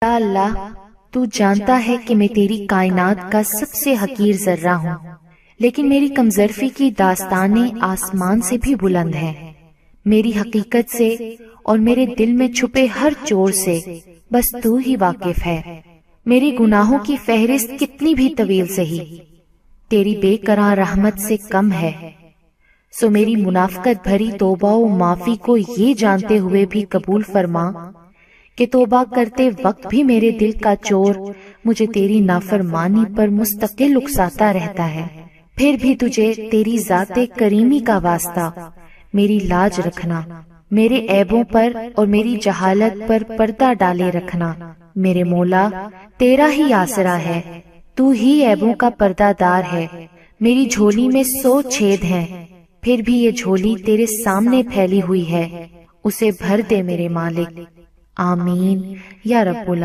یا اللہ تو جانتا ہے کہ میں تیری کائنات کا سب سے حقیر ذرہ ہوں، لیکن میری کمزرفی کی داستانیں آسمان سے بھی بلند ہیں۔ میری حقیقت سے اور میرے دل میں چھپے ہر چور سے بس تو ہی واقف ہے۔ میرے گناہوں کی فہرست کتنی بھی طویل سہی تیری بے قرار رحمت سے کم ہے، سو میری منافقت بھری توبہ و معافی کو یہ جانتے ہوئے بھی قبول فرما کہ توبہ کرتے وقت بھی میرے دل کا چور مجھے تیری نافرمانی پر مستقل اکساتا رہتا ہے۔ پھر بھی تجھے تیری ذات کریمی کا واسطہ میری لاج رکھنا، میرے عیبوں پر اور میری جہالت پر پردہ ڈالے رکھنا۔ میرے مولا تیرا ہی آسرا ہے، تو ہی عیبوں کا پردہ دار ہے۔ میری جھولی میں 100 چھید ہیں، پھر بھی یہ جھولی تیرے سامنے پھیلی ہوئی ہے، اسے بھر دے میرے مالک۔ آمین یا رب العالمین۔